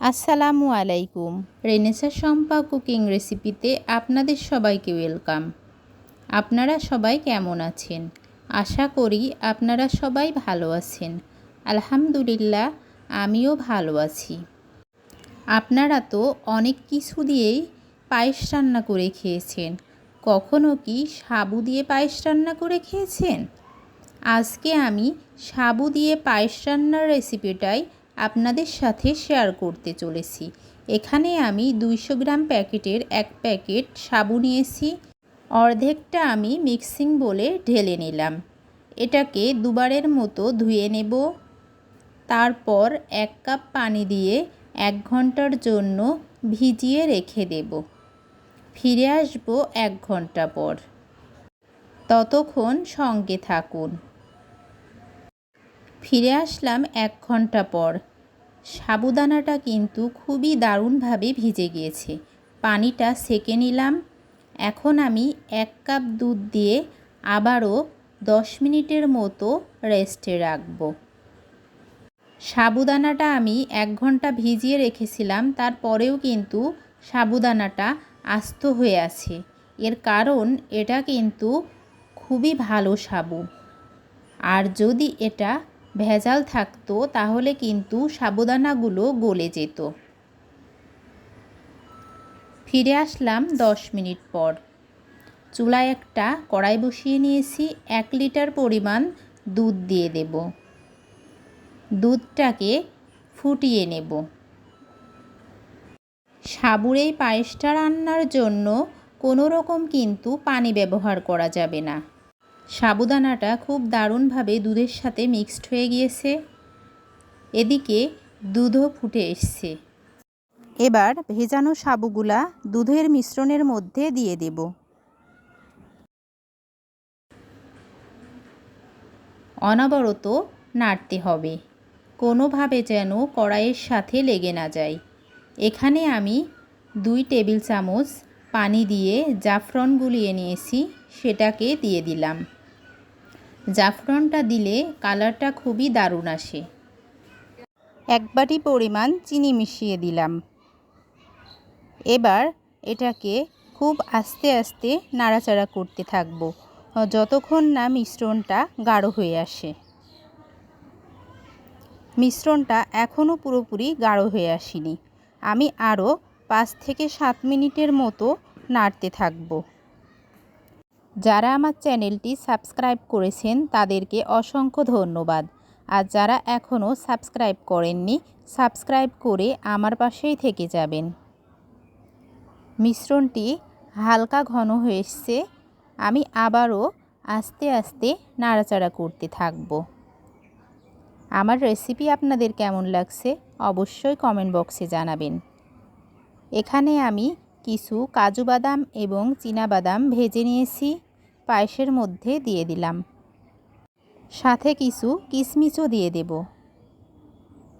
আসসালামু আলাইকুম। Renaissance Shampa cooking রেসিপিতে আপনাদের সবাইকে ওয়েলকাম। আপনারা সবাই কেমন আছেন? আশা করি আপনারা সবাই ভালো আছেন। আলহামদুলিল্লাহ, আমিও ভালো আছি। আপনারা তো অনেক কিছু দিয়েই পায়েস রান্না করে খেয়েছেন। কখনো কি সাবু দিয়ে পায়েস রান্না করে খেয়েছেন? আজকে আমি সাবু দিয়ে পায়েস রান্নার রেসিপিটাই আপনাদের সাথে শেয়ার করতে চলেছি। এখানে আমি 200 গ্রাম প্যাকেটের এক প্যাকেট সাবু নিয়েছি। অর্ধেকটা আমি মিক্সিং বোলে ঢেলে নিলাম। এটাকে দুবারের মতো ধুয়ে নেব। তারপর 1 কাপ পানি দিয়ে 1 ঘন্টার জন্য ভিজিয়ে রেখে দেব। ফিরে আসব 1 ঘন্টা পর। ততক্ষণ সঙ্গে থাকুন। ফিরে আসলাম 1 ঘন্টা পর। সাবুদানাটা কিন্তু খুবই দারুণভাবে ভিজে গিয়েছে। পানিটা সেকে নিলাম। এখন আমি 1 কাপ দুধ দিয়ে আবারও 10 মিনিটের মতো রেস্টে রাখব। সাবুদানাটা আমি 1 ঘন্টা ভিজিয়ে রেখেছিলাম, তারপরেও কিন্তু সাবুদানাটা আস্ত হয়ে আছে। এর কারণ এটা কিন্তু খুবই ভালো সাবু। আর যদি এটা ভেজাল থাকতো তাহলে কিন্তু সাবুদানাগুলো গলে যেত। ফিরে আসলাম 10 মিনিট পর। চুলায় একটা কড়াই বসিয়ে নিয়েছি। 1 লিটার পরিমাণ দুধ দিয়ে দেব। দুধটাকে ফুটিয়ে নেব। সাবুর এই পায়েসটা রান্নার জন্য কোনো রকম কিন্তু পানি ব্যবহার করা যাবে না। সাবুদানাটা খুব দারুণভাবে দুধের সাথে মিক্সড হয়ে গিয়েছে। এদিকে দুধও ফুটে এসছে। এবার ভেজানো সাবুগুলা দুধের মিশ্রণের মধ্যে দিয়ে দেব। অনবরত নাড়তে হবে, কোনোভাবে যেন কড়াইয়ের সাথে লেগে না যায়। এখানে আমি 2 টেবিল চামচ পানি দিয়ে জাফরান গুলিয়ে নিয়েছি, সেটাকে দিয়ে দিলাম। জাফরানটা দিলে কালারটা খুবই দারুণ আসে। 1 বাটি পরিমাণ চিনি মিশিয়ে দিলাম। এবার এটাকে খুব আস্তে আস্তে নাড়াচাড়া করতে থাকব যতক্ষণ না মিশ্রণটা গাঢ় হয়ে আসে। মিশ্রণটা এখনও পুরোপুরি গাঢ় হয়ে আসেনি। আমি আরও 5 থেকে 7 মিনিটের মতো নাড়তে থাকব। যারা আমার চ্যানেলটি সাবস্ক্রাইব করেছেন তাদেরকে অসংখ্য ধন্যবাদ। আর যারা এখনও সাবস্ক্রাইব করেননি, সাবস্ক্রাইব করে আমার পাশেই থেকে যাবেন। মিশ্রণটি হালকা ঘন হয়ে এসছে। আমি আবারও আস্তে আস্তে নাড়াচাড়া করতে থাকব। আমার রেসিপি আপনাদের কেমন লাগছে অবশ্যই কমেন্ট বক্সে জানাবেন। এখানে আমি কিছু কাজু বাদাম এবং চীনা বাদাম ভেজে নিয়েছি, পায়েসের মধ্যে দিয়ে দিলাম। সাথে কিছু কিশমিশও দিয়ে দেব।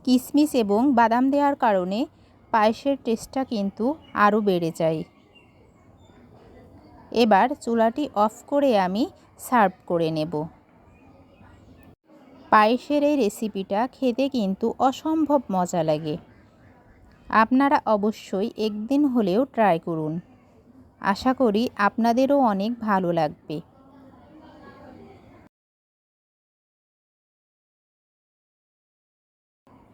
কিশমিশ এবং বাদাম দেওয়ার কারণে পায়েসের টেস্টটা কিন্তু আরও বেড়ে যায়। এবার চুলাটি অফ করে আমি সার্ভ করে নেব। পায়েসের এই রেসিপিটা খেতে কিন্তু অসম্ভব মজা লাগে। আপনারা অবশ্যই একদিন হলেও ট্রাই করুন। আশা করি আপনাদেরও অনেক ভালো লাগবে।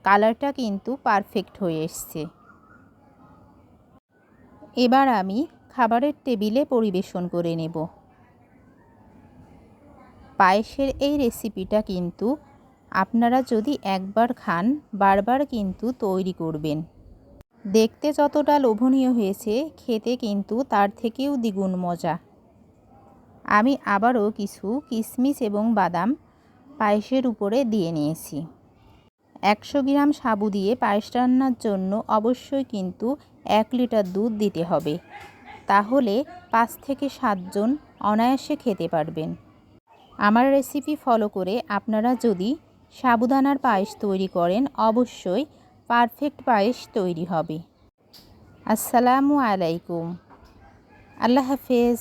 কালারটা কিন্তু পারফেক্ট হয়ে এসছে। এবার আমি খাবারের টেবিলে পরিবেশন করে নেব। পায়েসের এই রেসিপিটা কিন্তু আপনারা যদি একবার খান বারবার কিন্তু তৈরি করবেন। দেখতে যতটা লোভনীয় হয়েছে, খেতে কিন্তু তার থেকেও দ্বিগুণ মজা। আমি আবারও কিছু কিশমিশ এবং বাদাম পায়েসের উপরে দিয়ে নিয়েছি। 100 গ্রাম সাবু দিয়ে পায়েস রান্নার জন্য অবশ্যই কিন্তু 1 লিটার দুধ দিতে হবে। তাহলে 5 থেকে 7 জন অনায়াসে খেতে পারবেন। আমার রেসিপি ফলো করে আপনারা যদি সাবুদানার পায়েস তৈরি করেন অবশ্যই পারফেক্ট পায়েস তৈরি হবে। আসসালামু আলাইকুম। আল্লাহ হাফেজ।